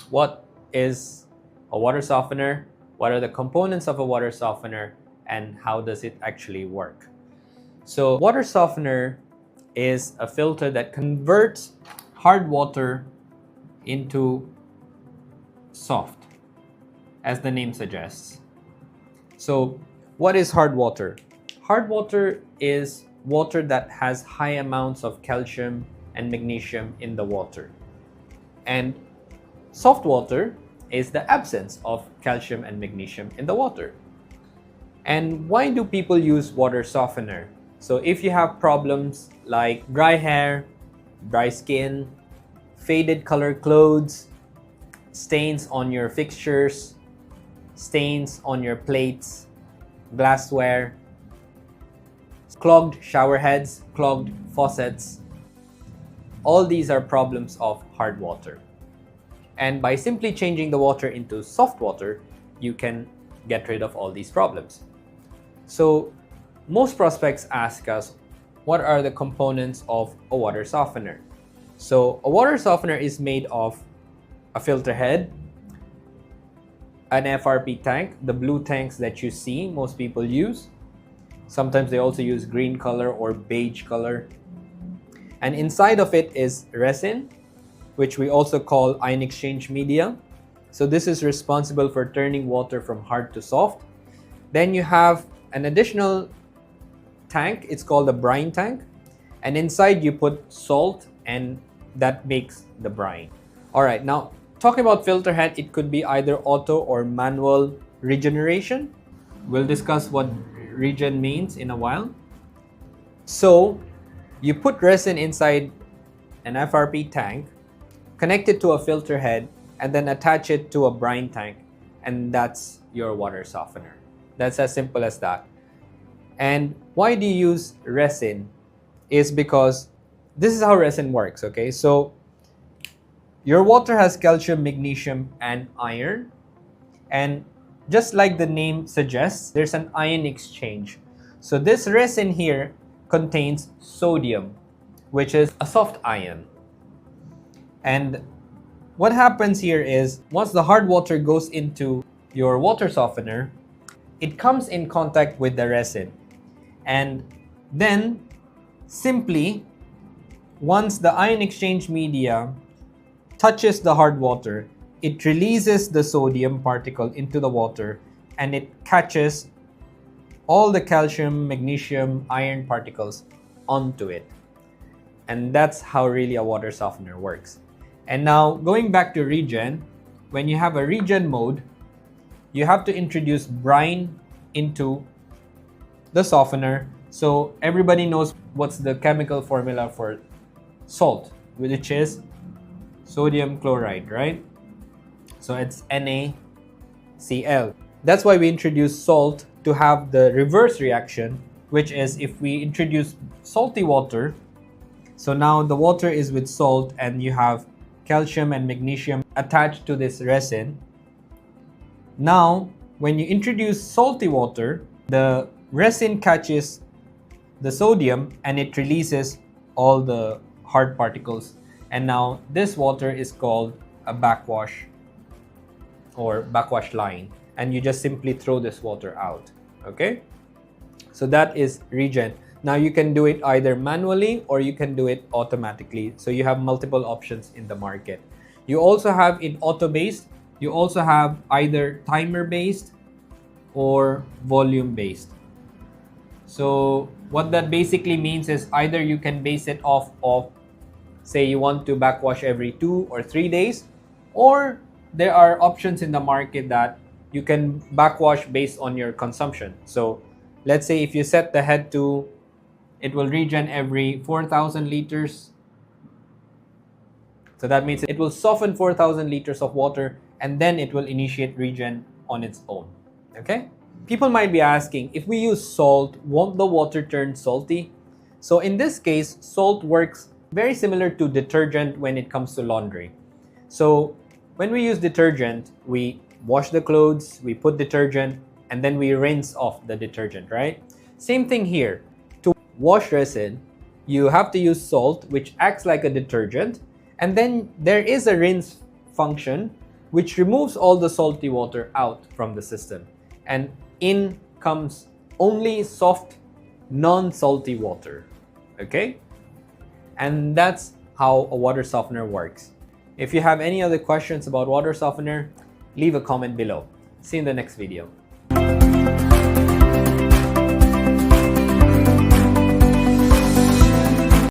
what is a water softener, what are the components of a water softener, and how does it actually work. So water softener is a filter that converts hard water into soft, as the name suggests. So what is hard water? Hard water is water that has high amounts of calcium and magnesium in the water. And soft water is the absence of calcium and magnesium in the water. And why do people use water softener? So if you have problems like dry hair, dry skin, faded color clothes, stains on your fixtures, stains on your plates, glassware, clogged shower heads, clogged faucets, all these are problems of hard water. And by simply changing the water into soft water, you can get rid of all these problems. So most prospects ask us, what are the components of a water softener? So a water softener is made of a filter head, an FRP tank, the blue tanks that you see most people use. Sometimes they also use green color or beige color. And inside of it is resin, which we also call ion exchange media. So this is responsible for turning water from hard to soft. Then you have an additional tank, it's called a brine tank. And inside you put salt and that makes the brine. All right, now talking about filter head, it could be either auto or manual regeneration. We'll discuss what regen means in a while. So you put resin inside an FRP tank, connect it to a filter head, and then attach it to a brine tank, and that's your water softener. That's as simple as that. And why do you use resin? Is because this is how resin works, okay? So your water has calcium, magnesium, and iron. And just like the name suggests, there's an ion exchange. So this resin here contains sodium, which is a soft ion. And what happens here is, once the hard water goes into your water softener, it comes in contact with the resin. And then simply, once the ion exchange media touches the hard water, it releases the sodium particle into the water and it catches all the calcium, magnesium, iron particles onto it. And that's how really a water softener works. And now going back to regen, when you have a regen mode, you have to introduce brine into the softener. So everybody knows what's the chemical formula for salt, which is sodium chloride, right? So it's NaCl. That's why we introduce salt to have the reverse reaction, which is if we introduce salty water, so now the water is with salt and you have calcium and magnesium attached to this resin. Now, when you introduce salty water, the resin catches the sodium and it releases all the hard particles. And now this water is called a backwash or backwash line. And you just simply throw this water out, okay? So that is regen. Now you can do it either manually or you can do it automatically. So you have multiple options in the market. You also have in auto-based, you also have either timer-based or volume-based. So what that basically means is either you can base it off of, say you want to backwash every 2 or 3 days, or there are options in the market that you can backwash based on your consumption. So let's say if you set the head to, it will regen every 4,000 liters. So that means it will soften 4,000 liters of water and then it will initiate regen on its own, okay? People might be asking, if we use salt, won't the water turn salty? So in this case, salt works very similar to detergent when it comes to laundry. So when we use detergent, we wash the clothes, we put detergent, and then we rinse off the detergent, right? Same thing here. To wash resin, you have to use salt, which acts like a detergent, and then there is a rinse function which removes all the salty water out from the system. And in comes only soft, non-salty water. Okay? And that's how a water softener works. If you have any other questions about water softener, leave a comment below. See you in the next video.